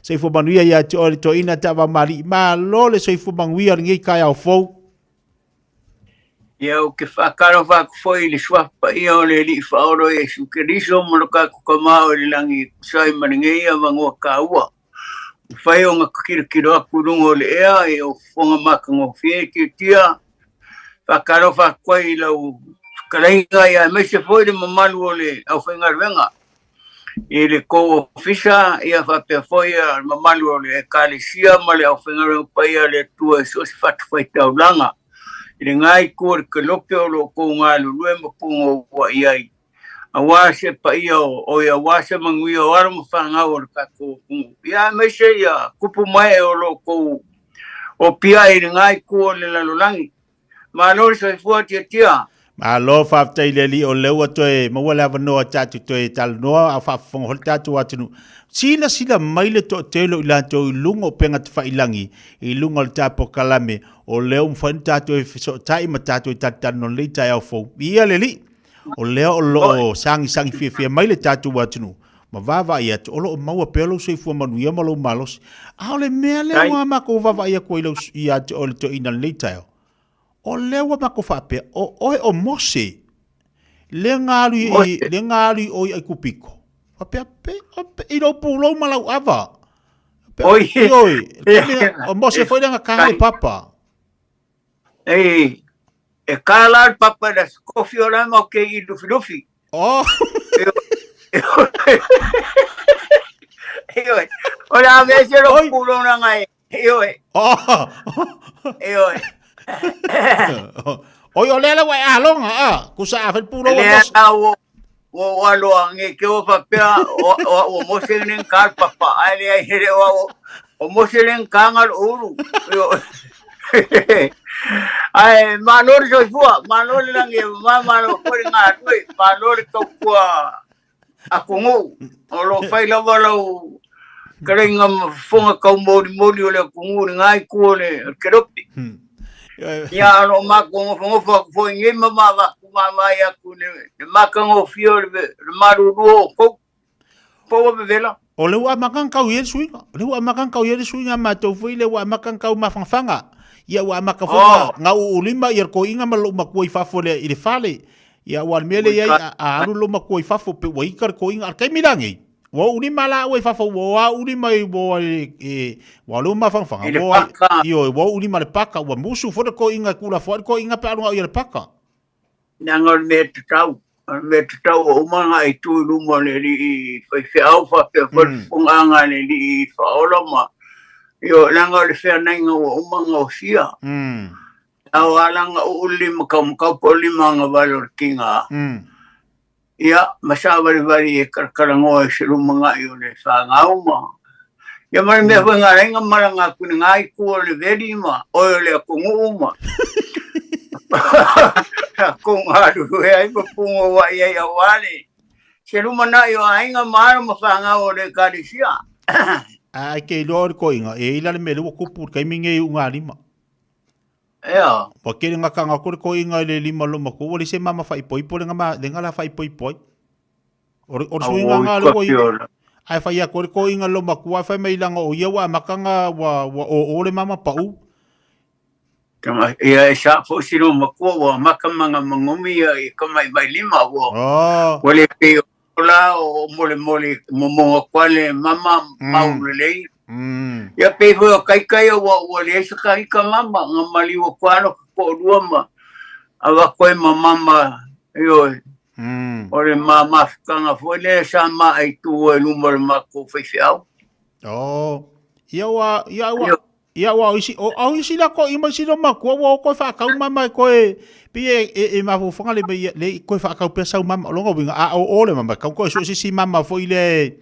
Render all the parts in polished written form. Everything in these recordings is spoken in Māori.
soifua manuia ia te o le toina tawa mari malo le soifua manguia ngai kai au fou. Ia o ke whakaro whakufoi le swapa ia o le li whaoro e su ke riso moloka kukamao le langi kusai maringei a wangua ka ua. Whai o ngā kikiro aku rungo le ea e o whonga maka ngō whie ki tia. Whakaro whakoi lau karainga ia me se foi le mamalu o le au whaingaruenga. I le ko ofisa ia whapea foi a mamalu o le ekalisia ma le au whaingaruenga pai le tua e sosi whatu whaitau langa. I le ngai kore ke lope o lo ko ngā lulue mapungo wa iai. A wase pa ia o ia wase mangui o ara mawhanga o le kako pungo. Ia meise ia kupu mai o lo ko o pia i le ngai kore le lalulangi. Ma lori sa ifua tia. Ma lo whaftai le li o leua toe mawala wanoa tatu toe tal noa a whafonga hol tatu atinu. Sila maile to telo ila to lungo penga te whailangi i lungo le tapo kalame o leo mwhain tatu e so tai ma tatu e tatan no le tai au fau. Ia le li o leo o lo sangi fia maile tatu atinu. Ma vava ia te olo o maua pelo so i fua manuia malo malos. A le mea leo wa mako vava ia kua ilo ia te ole to ina le tai au. O lewa mako whapea, o mose, le ngāri o i kupiko. Whapea i rau pūlau malau awa. Oi, o mose foi nga kāre papa. E kālar papa da kofi o rama o ke i lufi. Oh. O la vese ro pūlau na ngai. Oh. Oi o lela wai alonga kusa afel puro o alo nge ke o papea o moselen kar papa ai here o moselen kangal uru ai manor so fua manor lange mama por nga tui manor to kwa akungu o lo fai la walo krenga fonga ka mori o le akungu ngai ko le keropi ia no mako ngo fo ngi mama ya ku ne maka ngo fio le maru ko po vela o le wa makan kau ye suinga ma to foi le wa makan kau mafanga ia wa maka fo nga u lima ia ko inga malo makoi fa fo le ile fale ia wa mele ia a aru lo makoi fa fo pe wa ikar ko inga kai milangi wa uni mala we fa fo wa uni mai bo wa lo ma fanga wa io wa uni mala paka wa musu fo ko inga kula fo ko inga pa no ia paka nangol me tau o manga i tu lu mo le li fa alfa pe fo nganga le li fa ola ma io nangol fe nanga o manga o sia awalanga uli makam ka poli manga valor kinga ia masavari e karkarango e siru mga i o le whangauma. Ia mara mea whenga renga maranga kuni ngai kua le verima o le akungu uma. Kung haru e ai papungo wa ia ia wale. Siru mana i o ainga mara ma whangau le karisia. Ai kei loa ko inga e ila le mele wa kupu kai minge i unga lima. Ea. Pa kere nga kanga kore ko inga le lima lo mako wale se mama fai poi le nga la fai poi. Ore suinga nga le ko inga. Ai fai a kore ko inga lo mako fai mai langa o ia wa makanga wa o le mama pau. Kama ia e sa fo sino mako wa makamanga mangomi i kama mai lima wa. Wale pe ola o mole momonga kwale mama maulelei. Ia pe fo kai o le sa kai ka mama ngamali o kwano ko duama ava ko mama yo ore mama kanga fo le sa ma ai tu e numero mako feiau ia wa isi la ko ima si no mako ko fa ka mama ko e ma fo fanga le ko fa ka pesa mama longo winga o le mama ka ko si mama fo ile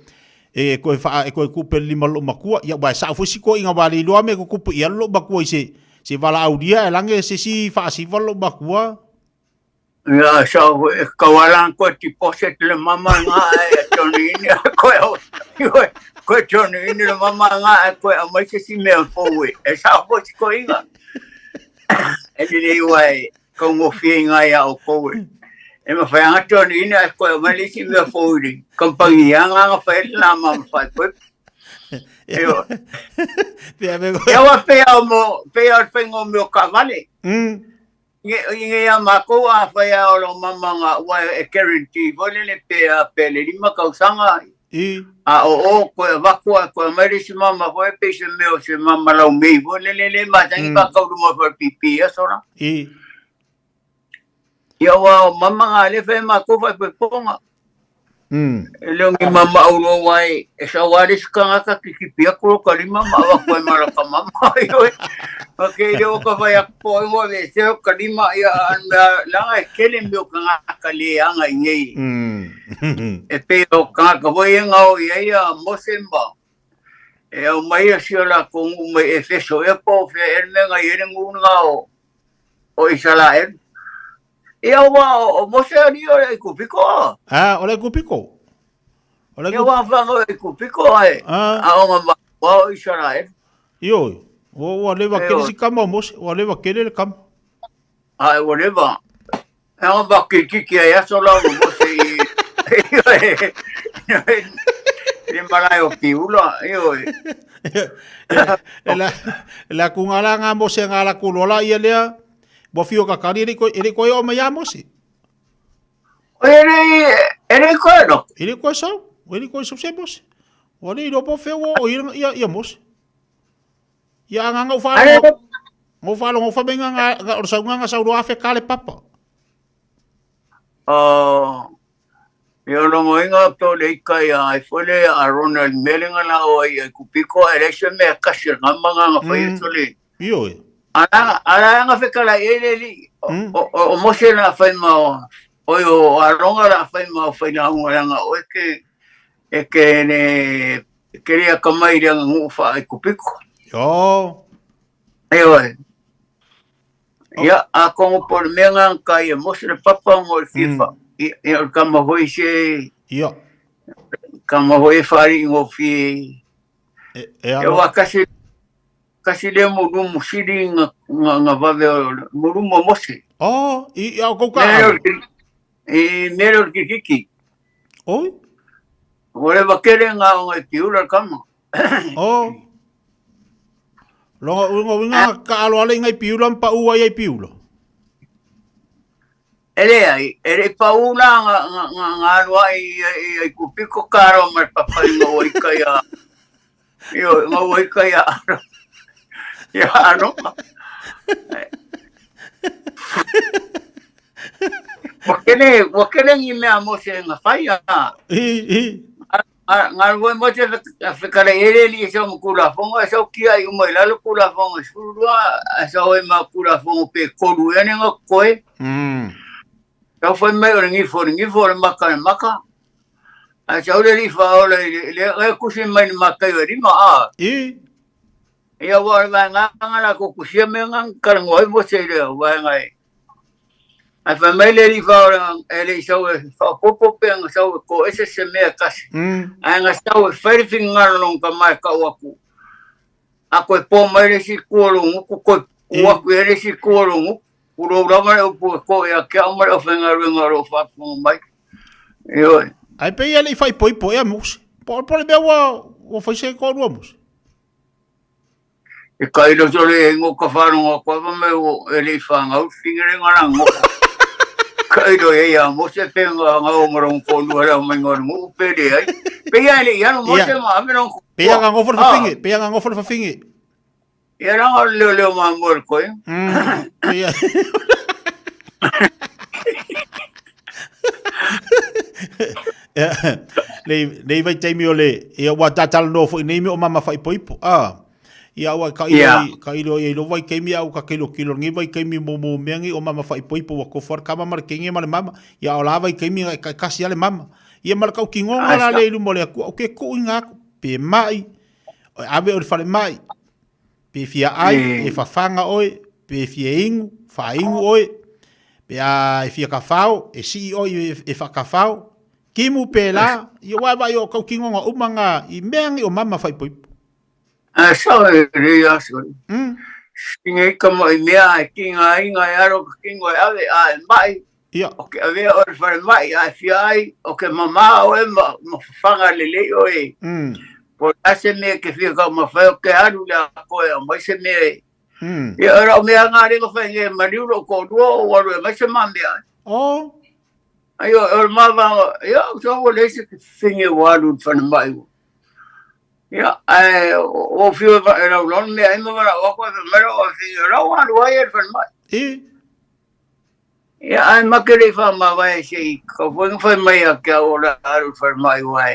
e ko fa ko kupe lima lo makua ia ba sa fo si ko inga bali lo me ko kupe ia lo makua se vala audia lange si fa si lo makua ya sa kawalan ko ti poset le mama nga toni ni ko toni ni le mama nga ko mai si me fo we e sa fo si ko inga e ni wai ko mo fi nga ya o ko we e ma fai ngato ni ina ko malisi me fori kompagnia nga fai la mam fai ko Io. Pea me Ia wa pea o whengo me o kawale. Inge ia mako a whaia o lo mamanga ua e guarantee. Vole le pea le lima kausanga. A o koe wakua koe maire si mama koe pe se meo se mama lau mei. Vole le matangi wakau ruma wha pipi asora. Ia wa mamanga le whaia mako whai pe ponga. Leo ngi mama aulo wai e sa wari skanga ki pia ko kalima ma wa ko mara ka mama yo okay yo ko vai ko mo le se kalima ya la e kele mio ka kale anga ngai e pe o ka voi nga o ya mosemba e o mai si la ko me e feso e po fe e nga yere nga o isala e ia wa o mose ali o le kupiko. O le kupiko. Ia wa fango e kupiko ai. A o ma wa isara e. Io, o le va kele si kama mose, o le va kele le kama. Ai o le va. E o va ki ai so la mose i. Ni malai o piula, io. La kungala nga mose ngala kulola ia lea. Bo fio ka kari ele ko o mai amosi. Ele ko no. Ele ko so, ele ko so sebos. Ole ro po feo o ia mos. Ia nga fa. Mo fa lo fa benga nga o sa nga sa ro afe kale papa. Yo lo moinga to le kai ai fole a Ronald Melinga la o ai kupiko election me kasir nga fa yesole. Yo. Ala nga fekala ele o mose na fai mau o yo aronga la fai mau fai na nga o ke ne queria kamai ria ngu fa ai kupiko yo ya a como por menga kai mose le papa mo FIFA e o kama hoi se yo kama hoi fari ngo fi eu akasi kasi le murumu siri nga vave murumu mose. I au kouka. Mero kiki. Oi? Ore bakere nga ngai piula kama. Longa winga ka alo ale ngai piula pa ua ai piula. Ele paula nga alo ai kupiko karo mar papai nga oi kaya. Yo nga oi kaya. Ya no. Wakene ni me amose nga faya. Ngal wo mo te afekara ele so mkula fongo so kia i mo la kula fongo surua so e ma kula fongo pe kolu ene nga koe. So foi me ngi for maka. A so le fa le kusi mai maka yori ma. Ia wa nga la ko kusia me nga karangoi mo se le wa ngai a família li va ele so fa popo pe nga so ko ese se me kasi nga so ferfing nga long ka mai ka waku a ko po mai si ko long ko waku ele si ko long ko ro ma ko ya ka ma o fenga ro fa mo mai yo ai pe ele fai poi a mus por be o fai se ko ros e kai lo sole ngo ka fa no ko me o ele fa nga o fingere nga ngo kai lo ya mo se pe nga o ngoro ko lu ara me ngor mo pe de ai pe ya le ya no mo se ma me no pe ya nga ngo for fa fingi ya na le ma mor ko le vai taimi ole e wa tatal no fo nei me o mama fai poipo ia wa ka ilo e lo vai kemi au ka kilo ngi vai kemi mo mengi o mama fai poipo wa ko for kama mar kengi mal mama ia ola vai kemi ka kasi ale mama ia mal ka kingo ala le lu mole ku o ke ku inga pe mai ave o fale mai pe fia ai e fa fanga oi pe fia ingu fa ingu oi pe a fia ka fao e si oi e fa ka fao kimu pela ia wa vai o ka kingo nga umanga i mengi o mama fai poipo so ria so singe como mea kinga inga aro kingo ave a mai okay ave o fa mai a fiai o que mama o mo fanga lele o Ko ase me ke fika ma fa ke alu la ko e mai se me. Mm. Ya era me nga ri ko fa nge maliu ko do wa ro mai se ma me. Oh. Ayo el ma va ya so wo le se finge wa lu fa mai. Ya o fio era non me ai ma wa ko me ro finge ro wa lu ai fa mai. E. Ya ai ma ke fa ma va se ko fa mai a ka ora alu fa mai wa.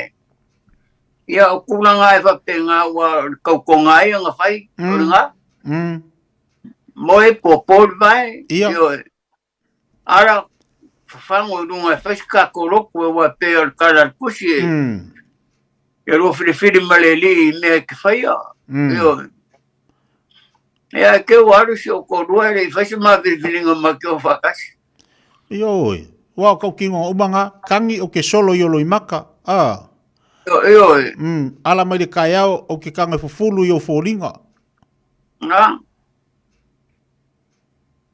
Ya o kuna ngai fa penga wa ko ngai nga fai nga moe po vai yo ara fango dunga fesca coloco wa per kala kushi yo lo fili maleli me que fai yo ya que o aro se o corua e faz uma virgilinga ma que o facas yo wa ko kingo umanga kangi o ke solo yo lo imaka yo ala mai de kaiao o ke kanga fufulu yo folinga na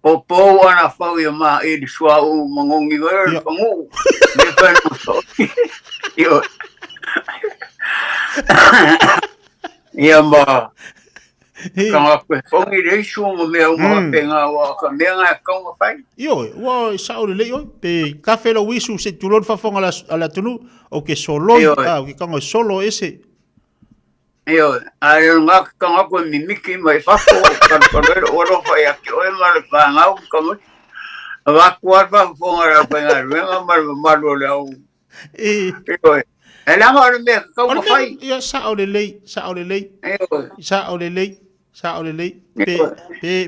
o po ana fau ia ma e di sua o mangongi ver pangu de pen so yo ia ma kanga pe fongi de su mo me o ma penga wa ka me nga kanga fai yo wa saure le yo pe café lo wisu se tulon fa fonga ala tunu o ke solo o ke kanga solo ese yo ai nga kanga ko mimiki mai fa ko kan oro fa ya ke o ma fa nga ko va kuar fa fonga ra penga venga mar lo le o yo ela ma me ka ko fai ya saure le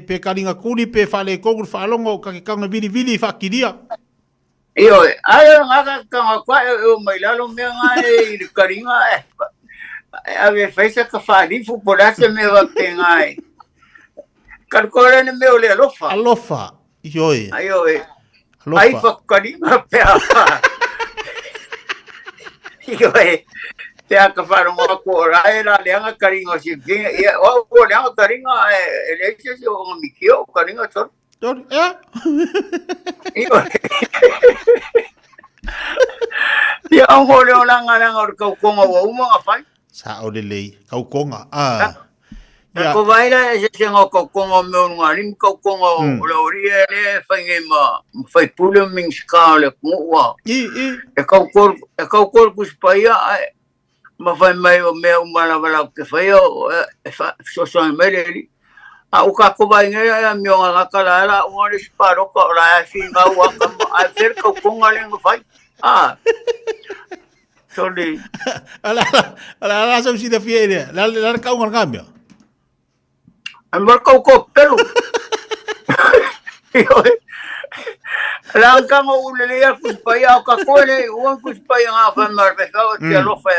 pe kalinga kuli pe fale ko fa longo ka ke kanga vili fa kidia yo ai nga kanga kwa o mai la lo me nga e karinga ave fecha ka fali fu podase me va pengai kalkore ne me ole alofa yo ayo ai fa karinga pe yo te ka faro mo ko era le nga karinga si o le nga karinga ele se o mi kio karinga tor ya o le ona nga nga ko ko o mo fa sa o le kau konga ya ko vai la se ngo ko konga me nga lim ko konga o ri ele fa ngema fa pulo min skale ko wa e ko ku spaia ma fa mai o me umana bala ke fa yo so mele o ka ko vai nga mi nga kala la o ri sparo ko la si nga wa ka a ver ko konga le fa sorry ala so si de fiere la ka un cambio amor ko pelo la ka mo le ya ku pa ya ka ko le o ku pa ya fa mar pe ka ti lo fa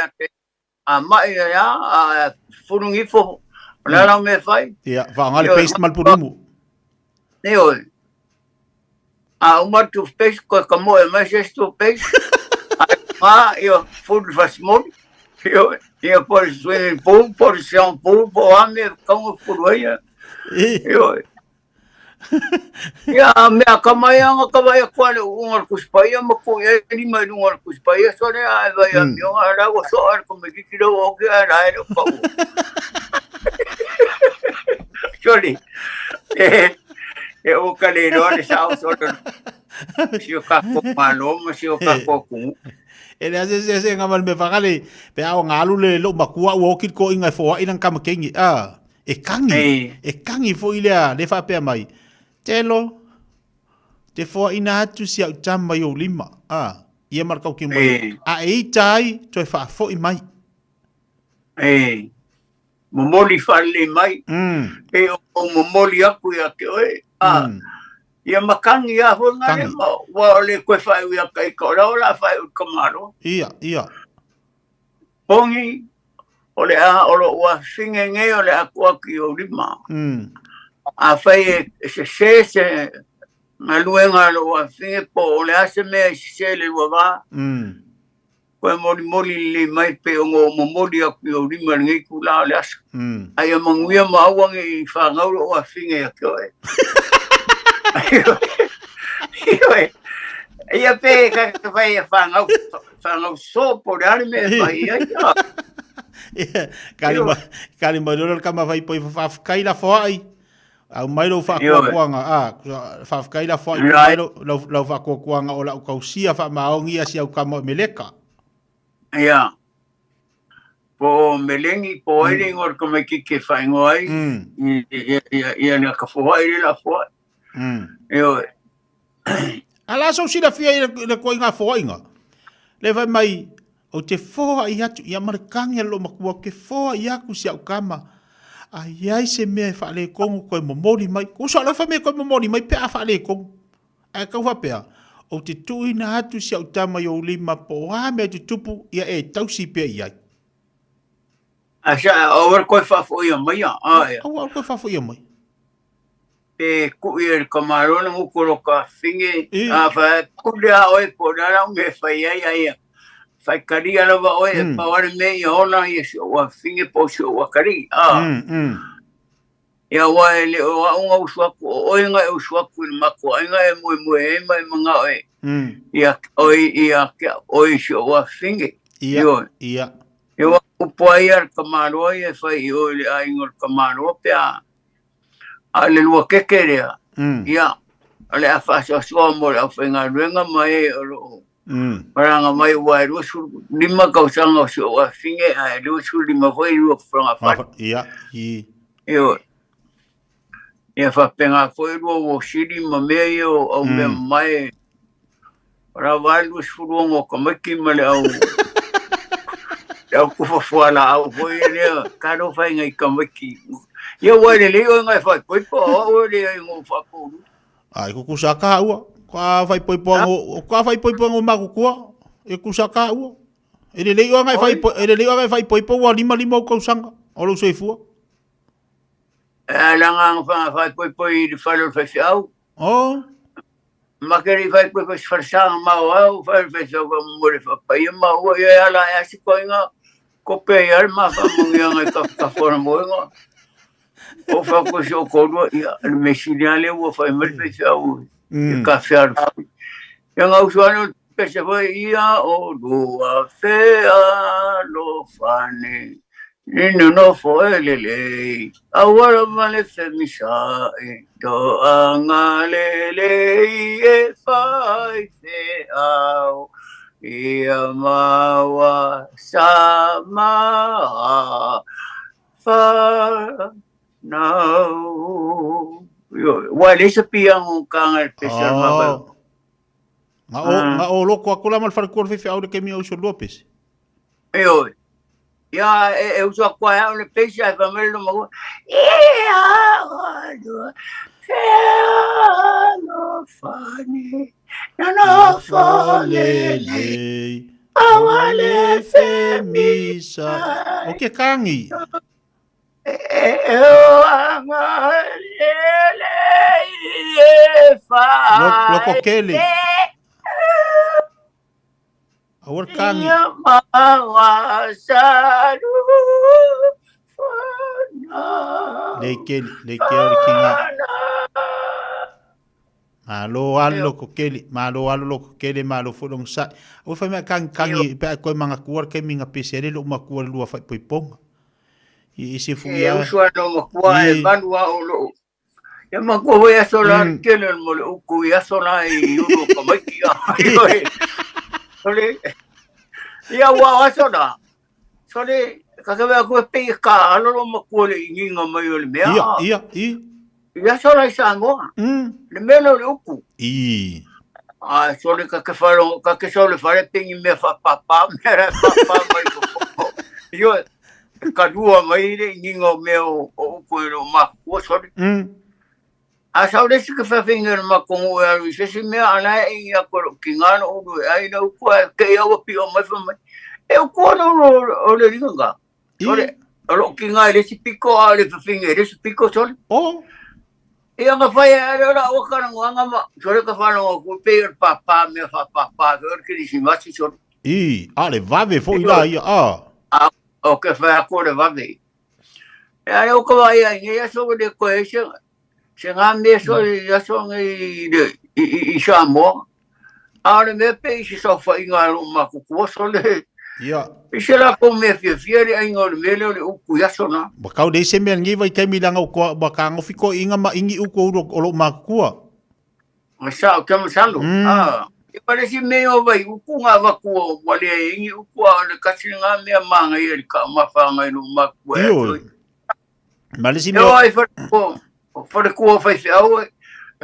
a mai ya furungi fo la me fai ya va ngale paste mal purumu neo a uma tu peixe ko como é mais esto peixe yo food for small yo por swimming pool por shampoo por ame como por aí yo ya me akamaya ngakabaya kwale ungar kuspaya mako ni mai ungar kuspaya sore ai vai yo ara go so ar ko me kilo o ke ara ro ko sorry o kalero de sao so si o ka ko malo si o ka ko ku ele ase ngamal me fakale pe au ngalu le lo makua wo kit ko inga fo ina kama kengi e kangi fo ile le fa pe mai telo te fo ina tu si au tama yo lima ia markau ki mai e tai to fa fo i mai momoli fale mai o momoli aku ya ke oi ia makangi a ho ngare wa le ko fa ia kai ko la fa ko maro ia pongi ole a olo wa singe nge ole aku ki o lima a fa se maluenga lo wa singe po ole a se me se le wa ko moli le mai pe o moli aku o lima nge ku la le as ai manguia ma wangi fa ngau wa singe ko ia pe ka vai fangau so por arme vai Kali mai lolo kama vai poi whawhkai la whaai. Au mai lo whakuakuanga. Whawhkai la whaai ko mai lo whakuakuanga o lau kausia whamaongi asi au kama meleka. Ia. Po melengi po ere ngor ko me kike whaingoai. Ia na ka whaai la whaai. Ia. Ala so sila fia i koe ngā whainga. Le vai mai o te whoa i atu i amarikangi alo makua ke whoa i aku si au kama. Ai ai se mea whaale kongu koe momori mai. Kusa lau whamea koe momori mai pea whaale kongu. Ai kau whapea. O te tui na atu si au tama i o lima po ha mea te tupu ia e tausi pea i ai. Asa awar koe whafo ia mai a. Awar koe whafo ia mai. Pe ku i ka marona ngukuro ka whinge. Wha kurea oe po nara me whai ai. Whai kari alawa oe e paware me i hona i si o a whinge po si o a kari. Ia wae le o a unga usuaku o oinga e usuaku i mako. Ainga e mue e mai mga oe. Ia oe si o a whinge. Ia. Ia upoa ia ka maroa i e whai i oe le a ingor ka maroa pea. A le lua keke rea. Ia. A le a whasa soa mo le au whainga ruenga mai o lo. Maranga mai ua e rua suru. Lima kausanga o si o a whinge a e rua suru lima whai rua whranga whai. Ia. Ia. Ia whapenga whai rua o siri ma mea i o au mea mai. Ra wai rua suru o ka maki ma le au. Au kufa fuala au whai rea. Karo whainga i ka maki. Ia wai le leo ngai whai poipo, o le ai ngō whakuru. Ai, ko kusaka ua. Kwa whai poipo ngō makukua. E kusaka ua. E le leo ngai whai poipo ua lima o kausanga. O lo soifua. E langa whai poipo i whalo whaifiau. Makeri whai poipo i wharsanga mau au. Whai whaifiau ka mure whapai mau. Ia ala e asi koinga. Kope i arma whamungi ngai ka whora moinga. O whako si o korua, ia, me siriale ua whai maripe si au, i ka whiaru. Ia ngau suano, pese whai ia o lua whea lo whane, ninu no whoe lelei, awara male whemisa e, to anga lelei e whai wheau, ia mawa sama wha. No. Wai lesa piang kanga pesar mabal. Nga o loko ako lamal wharakua whiwhi au le kemi au so Lopes. Eo. Ia e uso a kwa au le pesa e whamelo mago. Ia alo. Felo fane. Nano falele. Awale femisa. O ke kangi? Loko kele. Awar kangi. Le kele kinga. Malo loko kele, malo loko kele, malo fulong sa. O fa me kangi pe ko manga kuar ke minga pesere lo makuar lua fa poiponga. I se fuia. E usua no makua e manua o lo. E makua e asola kele mo le uku e asola i uno kamaki a. Sole. Ia ua asola. Sole, kakawea kua pei ka alo lo makua le inginga mai o le mea. Ia. Ia asola i sangoa. Le mea le uku. Sole kakewharo, kakesole whare pengi mea whapapa, mea whapapa mai ko. Ia. Ka rua mai re ningo meo o koe ro makua sori. A saure si ka whawhinga na makongo e aru se mea ana e ia koro ki ngana uru e aina ukua ke awa pi o mai whamai. E ukua no o le ringanga. Sori, alo ki ngā e resi piko a le whawhinga e resi piko sori. E anga whai e are ora o karango anga ma. Sori ka whanonga kua pei papa mea whapapa ke orki risi masi sori. Ale vave fo ila ia O ke whai akore wame. E are o kawai ai, e aso de koe se ngā mea so i aso i Samoa. Aare mea pe i se sau whai ngā ro makukua so le Ia. Isela ko me fia le ai ngol mele le uku yaso na. Ba kau dei se mea ngi vai kai milanga ko ba ka ngofi ko inga ma ingi uko o lo makua. Masa o kama salu. E parece meio vai uku nga vaku wale ingi uku le kasi nga mea manga i ka mafanga i no makua. Iyo. Malisi Yo ai for ko fa se au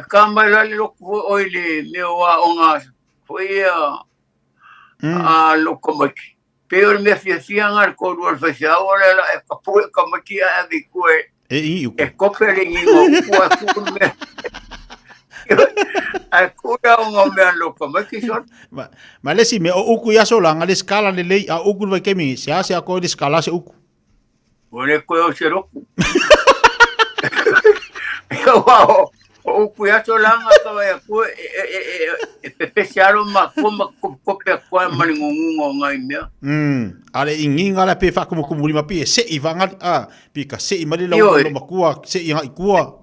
ka mai la le ko oile me wa onga foi a lokomaki. Pero me fia ngar ko ro fa se au la e ka pu ka maki a vi ko i uko. e ko pele ngi ko ku me. A kura unga me lokomaki son. Malisi me o uku ya so langa le skala le lei a uku vai kemi se a ko le skala se uku. Ole ko o se roku. Wow, o cuiato langa ka ko especial ma ko pe ko maningungo ngai mea. Ale ingi ngala pe fa ko muri ma pe se i vanga pe ka se i mali lo makua se i ngai kua.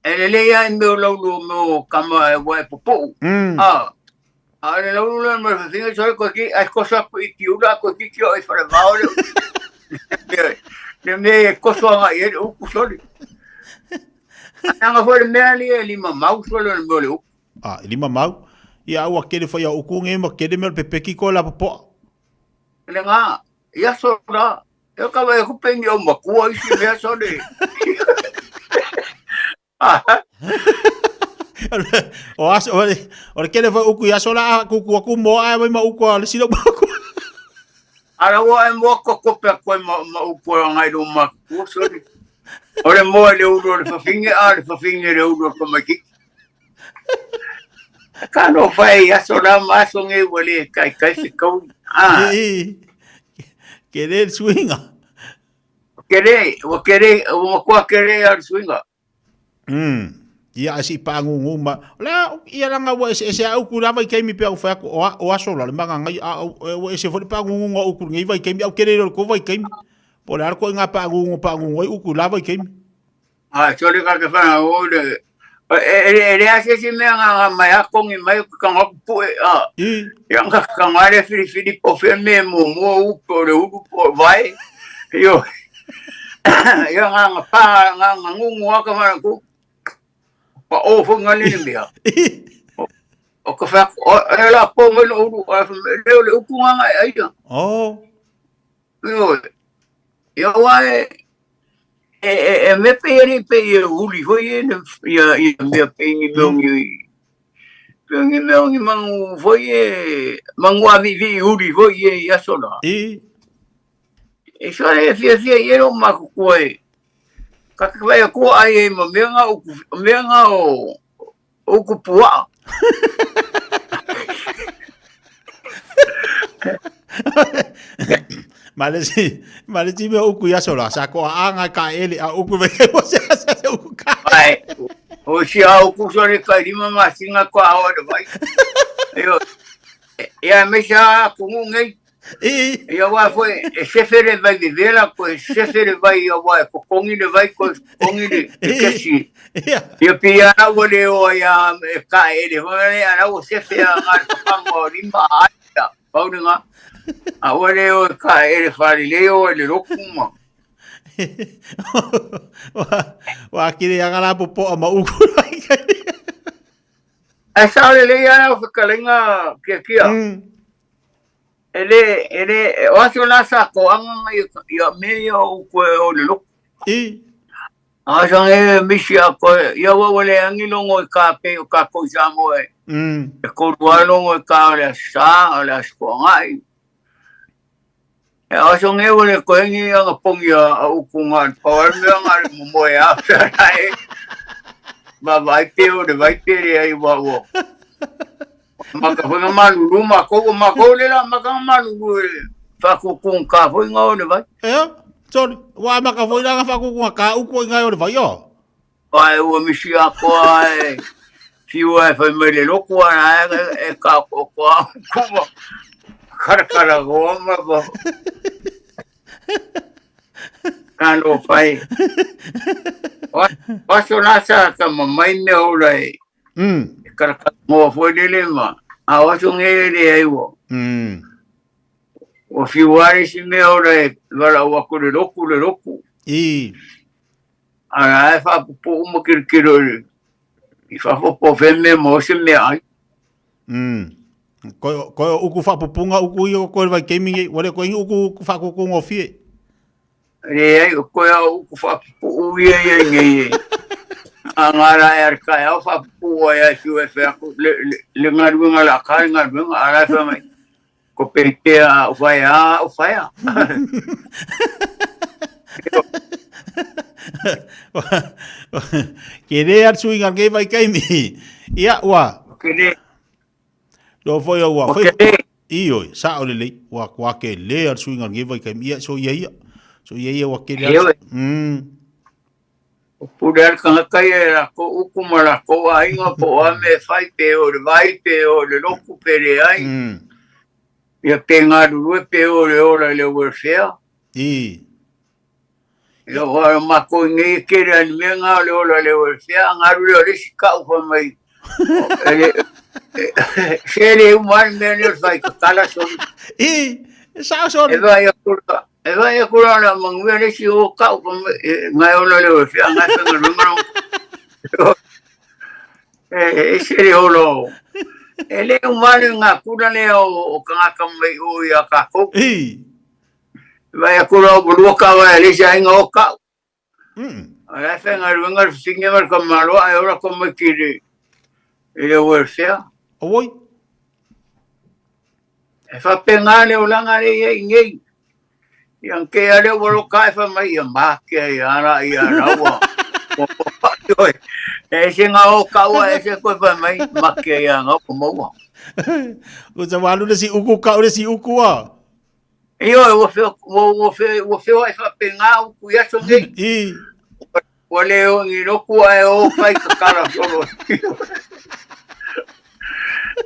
Ele ya me lo mo kama wa popo. Ale lo lo me finga so ko ki as cosas ko ikiura ko ki o e fora vaole. Me ko so ngai o ku soli. Anga foi mea lima mau solo no mole. Lima mau. Ia ua kere foi a uku nge ma kere me pepeki ko la popo. Lenga, ia sora. Eu acabei com pengi o makua isi mea sole. O as o kere foi uku ia sola ku mo ai ma uku le sino maku. Ara wa mo ko pe ko ma uku ngai do makua sole. Ore mo le udo le fafinge le udo ko maki. Kano fai asola maso nge wale kai se kau. Querer swinga. Querer, o ko querer al swinga. Ia asi pangu ma. La ia langa wa se au ku lava kai mi pe au fa o asola le manga ngai o se fo pangu ngo uku ngai vai kai au querer ko vai kai. Por arco nga pangu oi uku lava kai. Sole ka fa o de ele ase se me nga mai ko ngi mai ka ngo pu yang ka ngare fili po fe me mo uku le uku vai. Yo nga pa nga ngungu ka ma ku pa o fo nga ni mea. O ka fa ela po mo le uku nga ai. Yo wai me pe uli foi me pe mangu foi mangu vivi uli foi ya sola eso fia ero ma ko ka vai ko ai mo menga o ku pua Malesi me uku ya sola sa ko anga ka ele a uku ve ko se uku ka ai o si a uku so le ka di mama singa ko a o de vai yo ya me sa ku ngai yo wa foi chefere vai viver lá ko chefere vai yo wa ko kongi le vai ko kongi le que si yo pia na o le o ya ka ele ho ya o chefere ngal ko mo rimba ai pau nga Awale o ka ere fari leo le rokuma. Wa kire agala popo ma uku. Asa le ya o kalenga kia. Ele o aso la sa ko anga ya meio ko o le lok. Asa e misia ko ya wa le angilo ngo ka pe o ka ko jamo e. Ko dualo ngo ka le sa la ko ngai. Aso nge wale ko ngi ang pongi a ukungan power me ang mo ya ai ba vai peo de vai pere ai wa wo maka foi malu mako le la maka malu fa ku kun ka foi ngo de vai sorry wa maka foi la fa ku ka uku ngai de vai yo ai o mi si a ko ai fiu ai foi me le lo ko ai e ka ko ko Cara goma bo. Kano fai. Paso nasa ka mamai me olai. Cara mo foi dele ma. A waso ngere ai wo. o fiwari si me ora e wala wako le roku. I. Ana e whapupu umo kirikiro i whapopo wheme mo se me ai. Ko uku whapupunga uku i o koe vai gaming wale ko uku whakukungo fie. Re ai o koe au uku whapupu ui ai ngai. Angara e arkai au whapupu ai ai siu e whaku le ngaruinga la kai ngaruinga ara e whamai. Ko peitea o whaia. Ke re atu inga ngai vai gaming. Ia ua. Kere. Do foi ua. Kere. Iyo, sa ole le wa kwa ke le atu inga ngai vai gaming. Ia so ia. So ia wa ke le. O puder kanga kai e rako ukuma rako a inga po a me whai pe o le vai pe o le loku pere ai. Ia pe ngā rurue pe o le ora le welfare. I. Ia wara mako ngai kere ani mea ngā le ora le welfare. Ngā rurue o resi kau whamai. Se le umari mea ni o whai kakala soni. I. Sa soni. E vai a kura na manguia resi o kau ngai ora le welfare. Ngai whenga rungarong. E se le olo. E le umari ngā kura lea o kangaka mai o i a kako. Vai a kura o burua kawa e lesi a inga o kau. A lai whenga rungar singe mar ka maroa e ora ka mai ki le welfare. Oi. E whapenga le o langa le i ngei. Iang ke ale waro kai whamai i a make i ara i a rawa. E se ngā o kaua e se koe whamai make i a ngā o maua. Ko sa walu na si uku kau na si uku a. Iyo e wo wheo e whapenga uku i aso ngei. I. Wale o ngi roku a e o whai kakara soro.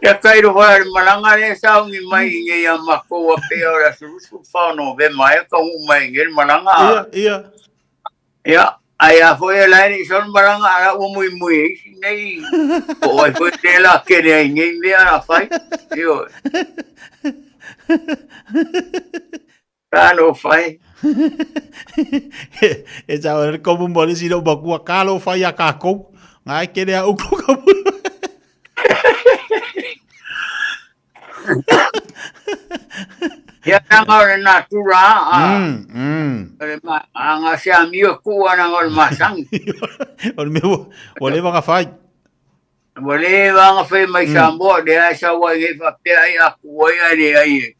Ia kairo whare malanga re sao ngi mai ngi a mako a pea ora surusu whano ve mai ka hu mai ngi malanga. Ia. Ia. Ai a foi lá ni son malanga ara o mui nei. O ai foi tela que nei ngi me ara fai. Io. Kalo fai. E sa ora como mo si no bakua kalo fai a kako. Ngai ke rea uku kamu. Ya nga ora natura anga se amio ku ana ngol masang ol meu ole va fai wale nga fai mai sambo de asa wa ge fa pe ai aku wa ai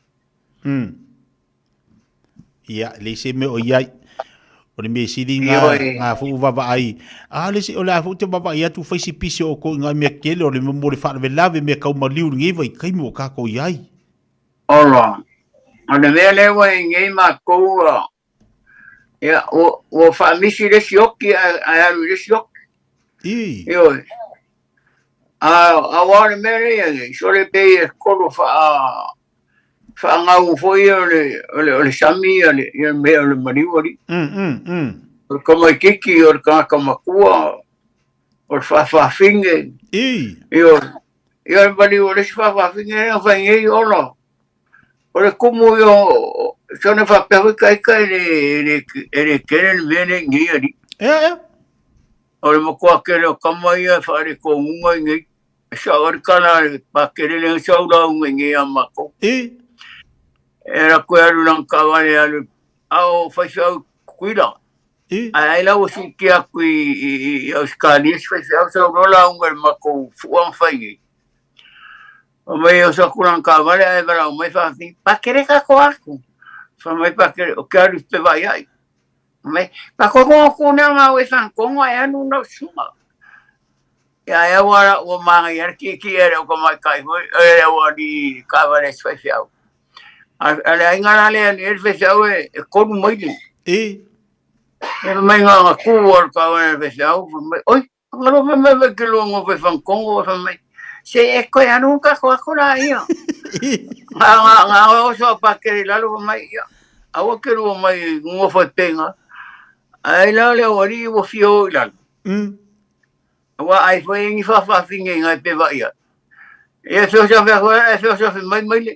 ia le se me o ia o me sidi nga fu va ai le se ola fu te baba ia tu fai si piso o ko nga me kele o le mo le fa ve lave me ka ma liu ngi vai kai mo ka ko ia ora ana me le wa ngi ma ko ia o fa mi si le sioki a le sioki io a wa me le so le pe ko fa nga u foi le sami le me le mariwari como kiki or ka makua or fa finge io mariwari fa finge fa ngi olo ora como yo sono fa pe kai le kenen vene ngi ari ora mo ko kere como ia fa ri ko ngi sa or kana pa kere le sa ula ngi amako era koeru lang kawale alu au faisau kuida ai la o sinkia kui auskalis faisau sa rola ungar mako fuang fai o mai o sa kulang kawale ai bara o mai fa pa kere ka ko aku fa mai pa kere o karu te vai ai mai pa ko ko na ma we fan ko ai anu no suma ya ya wara o manga yar ki era ko mai kai era o di kawale faisau ale ngara le ni el fechau e con moi e mai nga ku wor ka e fechau oi ngaro me que lo ngo fe fan kongo mai se e ko ya nunca ko la io nga o so pa que la lo mai a o que lo mai ngo fe tenga ai la le ori o fio la wa ai foi ni fa finge nga pe va ia E filosofi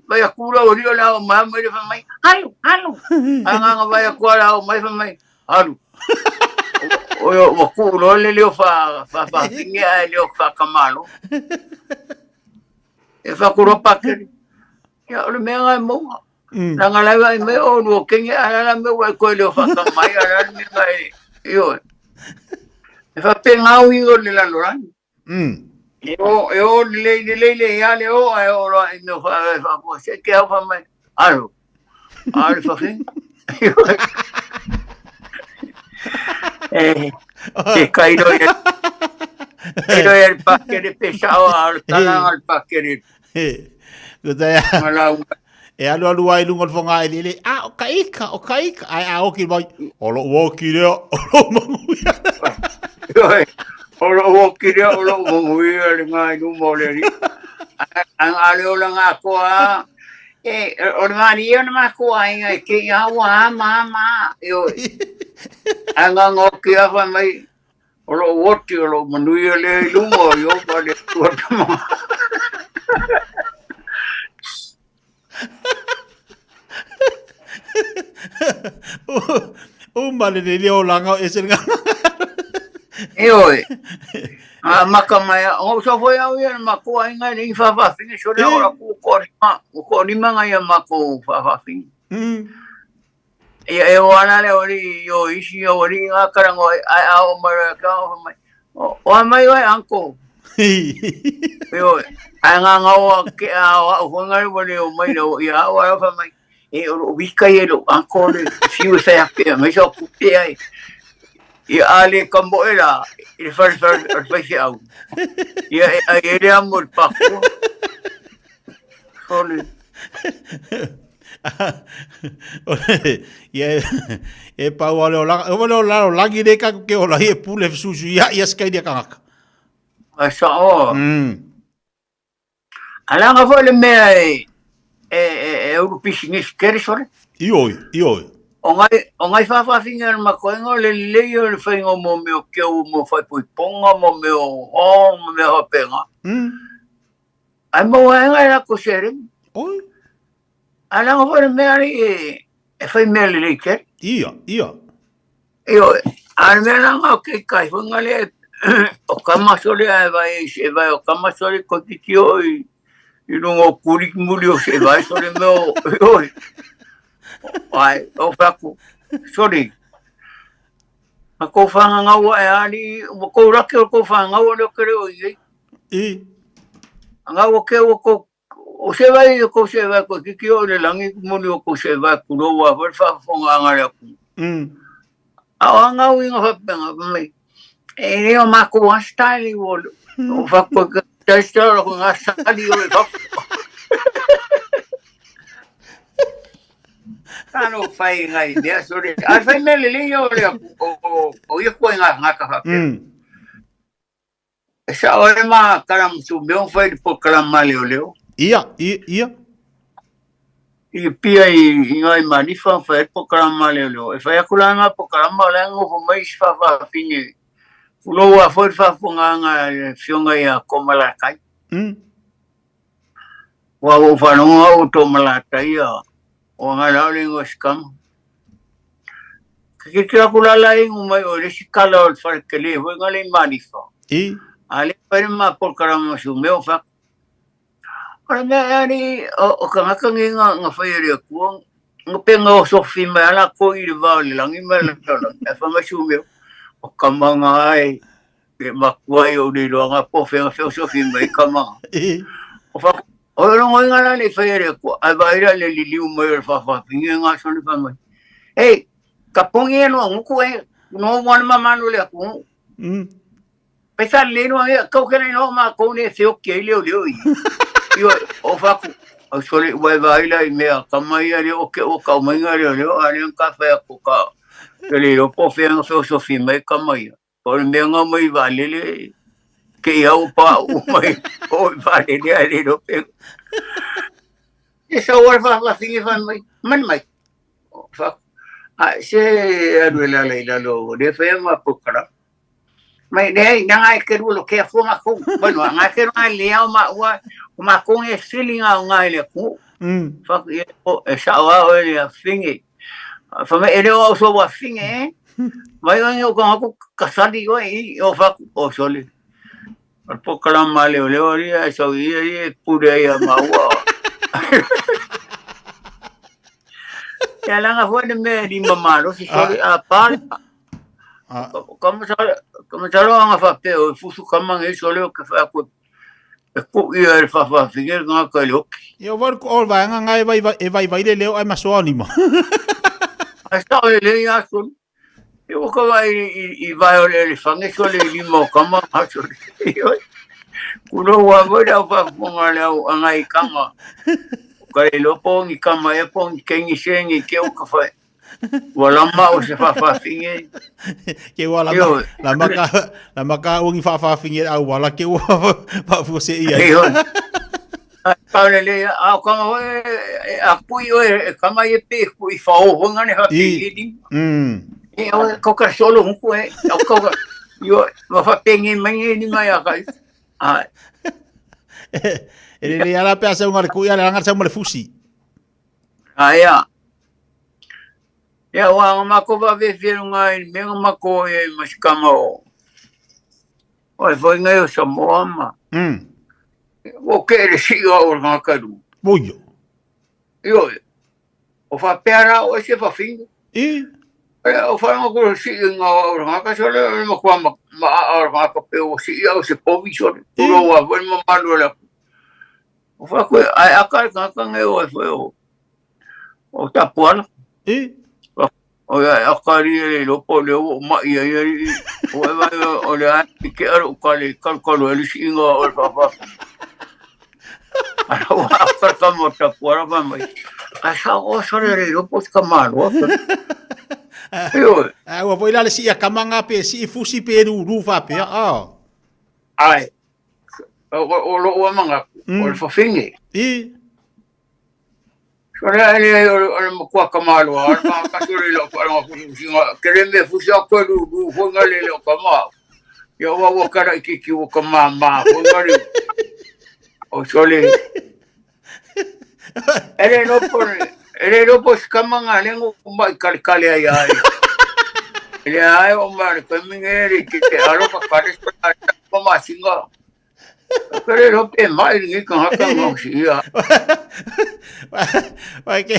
mai akula o rio la o mai mai halu anga vai akula o mai halu o kulo le o fa pinga le o fa kamalo e fa kuro pakeri ya o me ngai mo na ngala vai me o no kenga ala me wa ko le o fa kamai ala me ngai yo e fa penga o le la loran eu le ya le o ro no fa se que fa mai alo fa fin que caído el paquete pesado al paquete e alu ai lungo fonga e le o kaika ai o ki mai o lo wo ki le o lo manguia o lo ki le o lo manguia le ngai no moleri ang ale o nga ko o mani o ma ko ai ke ya wa mama yo ang ngoki fa mai o lo woti o lo manuia le lungo yo pa le tuatama o male le o langa e se nga oi makamaya o so foi au ia mako ai ngai ni fa fin so le ora ko ni manga ia mako fa fin e o ana le ori yo isi ori nga karango ai au mara ka mai o mai ai anko yo anga nga o ke o ngai wole o mai no ia o fa mai e o wika ye lo anko le fiu sa ya mai so puti ai ia ale kamboela il fa au ia ele amor papo sole ia e pa o la langi de ka ke o la e pule susu ia skai de ka asa o ala nga vole me o pishinis kere sore io o ngai fa finga ma ko ngo le yo le fa ngo mo me o ke o mo fa pui ponga mo me o me ho penga ai mo nga la ko sere oi ala ngo vole me ari e fa me le ke ia io al me la ngo ke kai fo ngale o kama sole vai o kama sole ko tikio i no kuri mulio se vai sole me oi ai o faku sorry ko fanga nga wa ali ko ra ke ko fanga wa lo creo i nga wa ke ko o se vai ko ki o le langi mo ko se vai ku ro wa fa fonga nga le ku nga wi nga fa penga mai e o ma ko style wo o fa ko ta sta ko nga style o fa no fai ngai dia sore ai fai mele le yo le o yo ko nga ka fa esa ore ma karam su me on fai po karam male o leo ia i pia i ngai manifa fai po karam male o leo e fai akula nga po karam male ngo mai fa fini ulo wa foi fa nga fionga ia komala kai wa o fa no o to malata ia o nga le ngo skam que kula lai mai o le sikala o fa ke le ho nga le manifa ale per ma por karama su meu fa ora me ani o ka ka nga fa ile ku ngo penga o sofi mai ala ko i va le langi me le e fa ma su meu o kamanga ai e ma kuai o le lo nga po fe sofi mai kama o fa o no nga le fa ile ku ai va ile le liu mai fa nga so le fa mai ei kapongi no ku no wan mama no le ku pesa le no ko ke no ma ko ne se o ke le yo o fa ku o so le wa va ile me kama ia le o ke o ka mai nga le ale un café ko ka le lo po fe so fi mai kama ia por me nga mai va le que ia o pa o mai o va le ale lo pe esa wa fa fingi fan mai man mai fa se aduela leila lo de fe ma pokra Mai dei na ngai ke ru lo ke fu ma ku. Bueno, ngai ke ngai leo ma ku e silinga ngai le ku. Fa e sa wa e a fingi. Fa me ele o so wa fingi. Mai ngai o ko kasadi o o fa o soli. Po kala male o le ori e so i pure ia ma wa. Ya langa fue de me di mamalo si soli a par. Como salo ang afape o fusu kamang e soli o ke fa ko ko ia fa figure nga ka lo. Yo war ko ol vai nga vai le leo ai maso animo. Hasta le ya sun. Yo ko vai i vai o le fange soli limo kamang ha soli. Kuno wa mo da fa mo ngale ang ai kama. Kare lo pong i kama e pong kengi sengi ke o ka fa. Wala ma o se fa finge. Ke wala la maka ungi fa finge au wala ke wa fa fu se ia. Kale le a kama a pui o kama e pe ku i fa o ngane ha pi di. E o ko ka solo un ku e o ko yo ma fa pengi mai ni mai a ka. Ah. Ele ala pe asa unga ku ia la ngata mo le fusi. Aya. Ya wa ma ko va ve ngai me ma ko e maskama o. Oi foi ngai o Samoa. O que ele si o nga kadu. Boyo. Yo. O fa pera o se fa fingo. O fa nga ko si nga o nga ka sole mo ko ma o nga ko pe o si o se povi sole. Puro wa bon mo manuela. O fa ko ai akar ka ngai o foi o tapuana. O ya akari lo po le o ma ia o va o le ke o kale kalkalo ele singa o fa ara o fa como tapuana va mai asa o sore lo po kamalo yo o voi la si kamanga pe si fusi pe ru fa pe ai o lo manga o fa finge Kaya ele o kwa kamalo arma kasuri lo para ko singa kereme fusi ko du fo ngale lo kama yo wa kara ki o kama ma fo ngale o sole ele no pos kama ngale ngo ma kale ai ele ai o ma ko mingere ki aro ka kare ko ma singa Kare lo pe mai ni kan haka mo sia. Vai que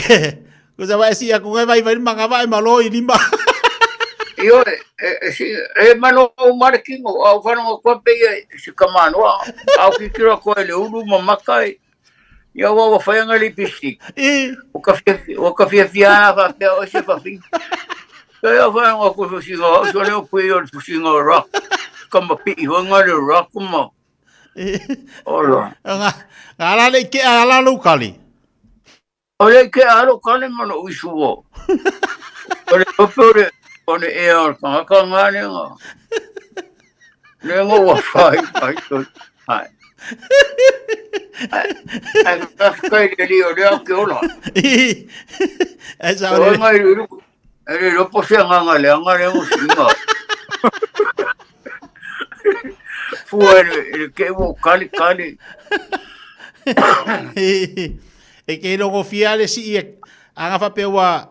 cosa vai sia ku vai manga vai malo ini ma. Yo mano o marking o fano ko pe si kamano au ki kira ko ele ulu mamakai. Yo wa fa nga lipstick. O café fiana va pe o se fa fin. Yo fa nga ko si go so le ko yo si ngo rock. Como pi nga le rock mo. Ora. Ala le ke ala locali. Ole ke ala locali mano uisuo. Ole pore one air ka ngane nga. Lengo wa fai to. Hai. Ai ka kai de o de ke ola. Esa ole. Ele lo pose nga le mo singa. Fuere que o cali e ke longo fiale si anga fa pewa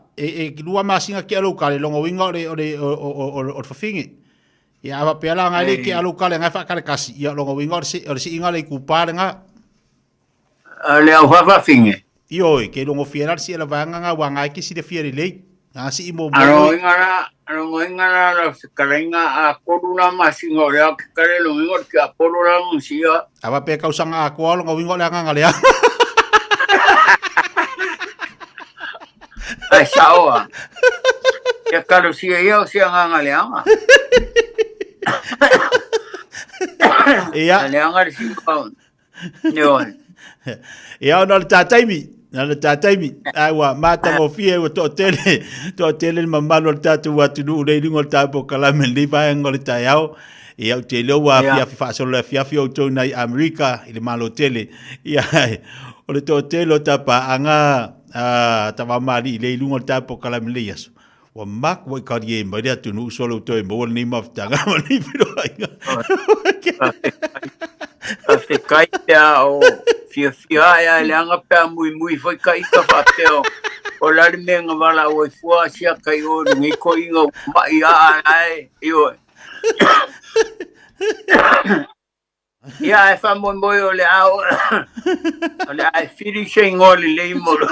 lua masinga ke alo kale longo winga o fafingi ya fa pela nga le ke alo kale nga fa kale kasi ya longo winga o si inga le kupare nga le o fa fingi yo ke longo fiale si la vanga nga wanga ki si de fiere le nga si imo aro ingana la karenga a koruna masingo le ke kare lo winga ke apolora musia aba pe kausanga ako longo winga le nga le ai sawa ya kalo si yo si nga le anga ya le anga si pound yo ya no taimi Nala taimi aiwa mata mo fie o to tele mamalo tatu watu du le ngol tapo kala men li ba ngol tayao ia te lo wa fia fa so le fia o to na America ile malo tele ia o le to tele tapa anga tava mari le ngol tapo kala men li yaso Wa mak wa kari e mai atu nu solo to e mo ni maftanga ma ni piro ai. Te kai pea o fia ia le anga pea mui foi kai ka whapeo. O lari menga wala o i fua sia kai o ngi ko inga mai ai io. Ia e wha moi o le au. O le ai whiri se ngoli le imoro.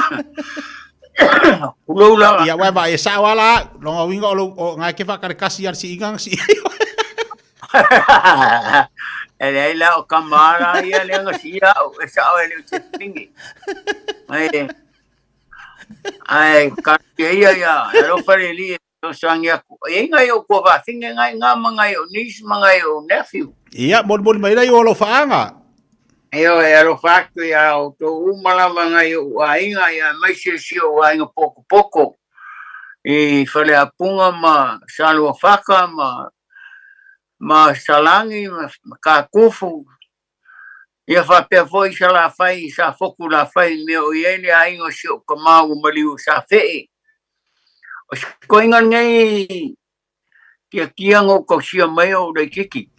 Uloula. Ia wa ba e sa wala longa winga o ngai ke fa kasi ar si ingang si. Ele la o kamara ia le nga sia o sa o le tingi. Ai ka ia ro pare li o sangya ko. E ngai o ko va singa ngai nga mangai o nis mangai o nephew. Ia mon mai dai o lo faanga. Eo e ro faktu ia o to umala mangai o ainga ia mai se o ainga poko. E fale apunga ma salo faka ma salangi ma ka kufu ia fa pe foi sala fai sa foku la fai me o ele ai o sio kama o maliu sa fe o ko inga nei kia ngo ko sia mai o de kiki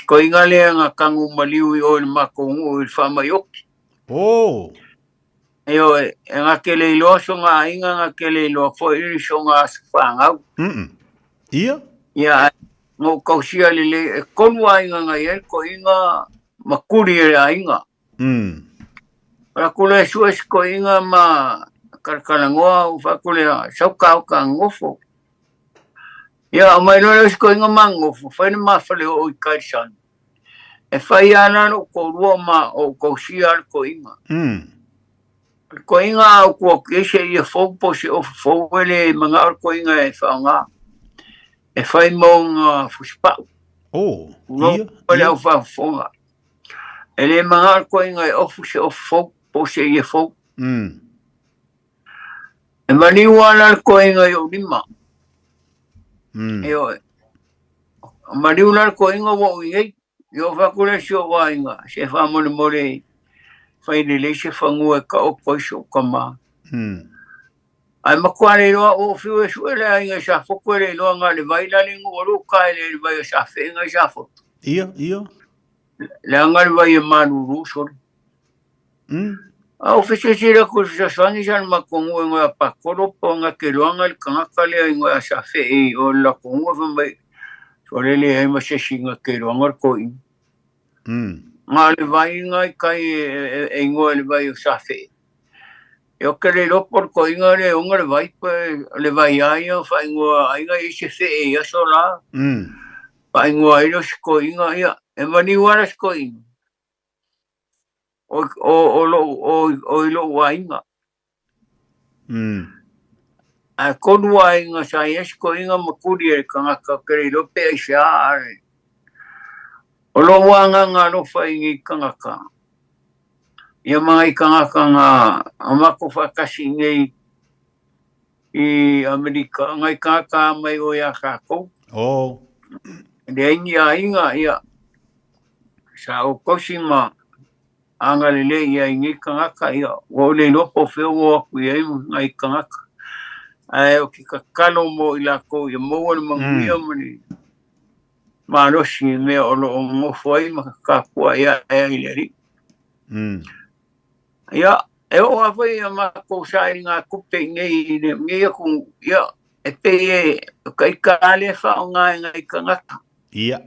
ko inga le nga kangu maliu o ma ko o fa mai o eo nga kele lo so nga inga kele lo foi so nga fa nga ia ngo kausia le konwa inga ngai ko inga makuri e inga ra kule sues ko inga ma karkalangoa u fa kule sauka ka ngofo ia mai no ko inga mangofo fa ni ma fa le o ikaisan e fa ia na no ko roma o kausia ko inga ko inga ko kese ia fo po se o fo ele manga ko inga e fa nga e fai mong fuspa. Ia. Ole au fa fonga. Ele mangar ko inga ofu se ofu po se ye fo. E mani wala ko inga yo lima. Yo. Mani wala ko inga wo ye. Yo fa ko le sho wa inga. Se fa mo le fai le se fa ngue ka o ko sho kama. Ai makwale loa o fiu e suele ainga sa foko le loa ngā le vai lani ngoro kai le vai sa whenga sa foko. Ia. Le anga le vai e manuru sori. Au fese sira ko sa sangi san makongu e ngoa pakoro po ngā ke loanga le kangaka le ngoa sa whee o la kongu e whamai. Sore le hei ma se singa ke loanga ko i. Ngā le vai ngai kai e ngoa le vai o sa whee. Yo que le por ko inga le unga le vai le vai ai fa inga inga ise fe ya sola fa inga ilo ko inga ya e mani wala ko inga o ilo wa inga a ko wa inga sa yes ko inga makuri e kanga ka kere lo pe sha o lo wa nga no fa inga kanga ka ia mga ikangaka nga amako whakasi ngei i Amerika, ngai kaka mai o ia kako. Rea ingi a inga ia sa o kosima anga lele ia ingi kangaka ia o le lopo wheo o aku ia imu ngai kangaka. Ai o ki kakalo mo i lako ia moa ni manguia mani marosi mea o lo o ngofo ai makakapua ia ea ileri. Ia, e o hawai a mako sai ngā kupe ngei ngia kung, ia, e pe e kai kāle whao ngai kangaka. Ia.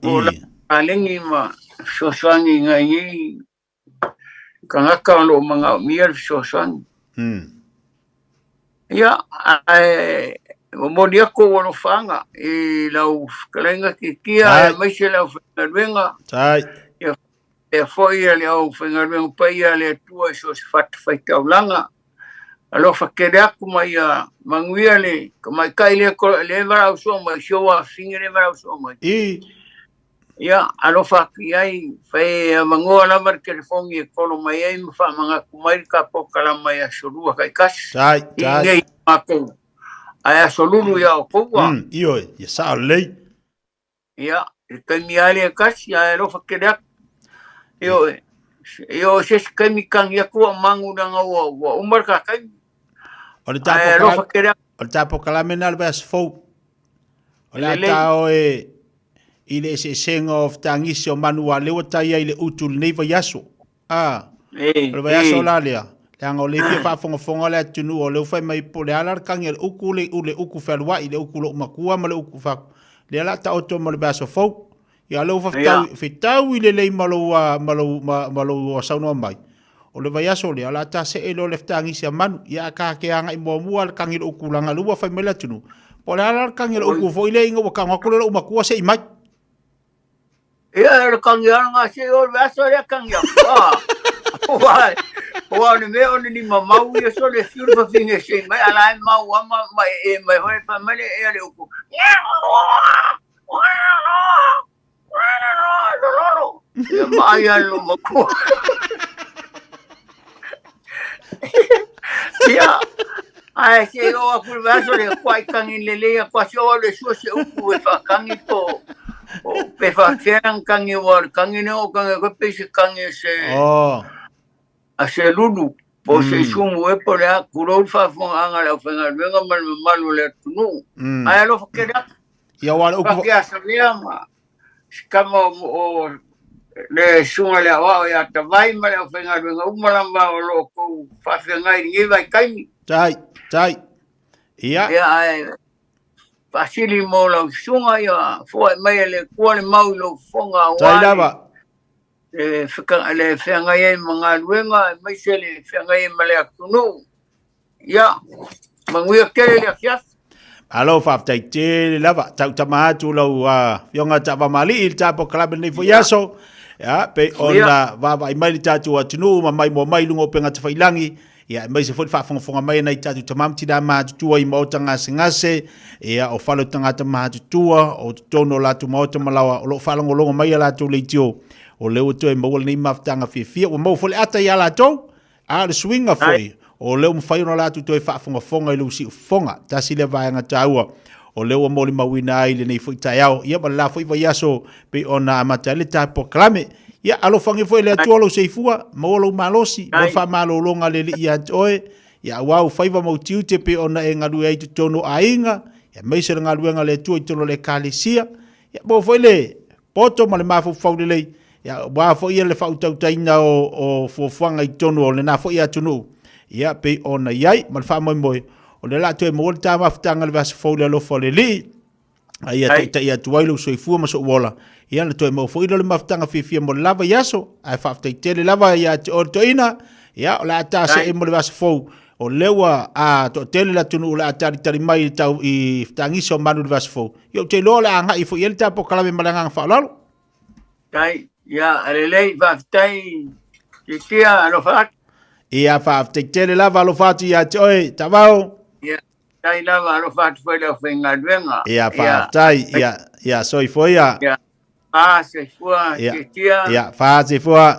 O la kālengi ma sosangi ngai kangaka lo mga mia sosangi. Ia, o moni ako wano whanga, i lau kalenga ki kia, e maise lau whengaruenga. E foi ale au whengaruenga pai ale tua e so se whaitau alo whakere aku mai a manguia le, mai kai le varau so mai, showa singe le varau so mai. Ia, alo whaki ai, whai mangoa lamar telefongi e kolo mai ai, mwha mga kumai ka pokala mai a sorua kai kasi. Tai. I ngei mako. Ai a solulu ia o koua. Io, ia sao lei. Ia, e kai mi ale kasi, ai alo whakere aku. Yo ses kami kang ya kuwa mangu na nga wa umar ka kami. O le tapo o tapo kalame na le bas fo o la Lelei. tao i le senga of tangisi o manu a lewa tai ai le utu le neiva yaso o le yaso la lea le anga o le fia whaafonga le atunu o le ufai mai po le alar kangi le uku le uku whalua i le uku lo umakua ma le uku whaku le ala ta oto ma le baso fo ia le ufa fitau i le lei malo a saunua mai o le vai aso le ala ta se elo le tangisi a manu ia ka ke anga i mua le kangi le uku langa lua fai mai le atunu po le alar kangi le uku fo i le inga waka ngakule le umakua se i mai ia le kangi anga se o le aso le kangi Wa ni me on ni mamau ia so le fiu fa finge se mai ala mau ama mai mai hoi fa mai e le uku ya mai alo maku ya ai se o aku va so le kwai kangi le le kwa so le so se uku e fa kangi to o pe fa kangi war kangi no kangi ko pe se kangi se a se lulu po se sumu e po le kuro fa anga le fenga venga malu le tunu ai lo ke da ia wala uku ya sa ma kama o le sunga le wa ya ta vai ma le fenga venga umala ma lo ko fa fenga ni vai kai tai ia ai pasili mo lo sunga ya fo mai le ko le mau lo fonga wa tai lava le fenga ye mga luenga mai se le fenga ye male akunu ya manguia kele le fias alo fa tai te lava tau tama tu lo yonga tava mali il tapo club ni fo yaso ya pe ona va i mai tatu atunu mai mo mai lungo penga te failangi ya mai se fo fa fonga mai nei tatu tamam ti da ma tu i mo tanga singase ya o falo tanga tama tu o tono la tu mo tama la o lo falo ngolongo mai la tu le tio o leo to e mawal ni maftanga fia o mau fole ata ya la to a le swinga foi o leo mfai no la tu to e fonga i lu si fonga ta si le vai nga taua o leo mo li mawina i le nei foi taiao ia ba la foi vai aso pe ona matale ta proclame ia alo fangi foi le to lo seifua mo lo malosi mo fa malo longa le ia oe ia wow fai va mo tiu te pe ona e ngalu ai tu tono ainga ia mai se ngalu nga le tu i tono le kalisia ia bo foi le poto ma le mafu fau le ya wa fo ia le fau tau taina o fofanga i tonu o le na fo ia tunu ia pe ona iai mal fa moi moi o le la to e mo ta maftanga le vas fo le lo fo le li ai ta ia tuailu so i fu ma so wola ia le to e mo fo ile le maftanga fi mo lava yaso ai fa te tele lava ia o toina ia o la ta se e mo le vas fo o lewa a to tele la tunu la tari mai tau i tangiso manu le vas fo yo te lo la nga i fo ile ta po kala me malanga fa lalo tai ya alelei va tai kia lo fa ia fa te tele lava lo fa ti at oi tavao ya tai lava lo fa foi le fenga venga ia fa tai ia soi foi ya se foi kia ia fa se foi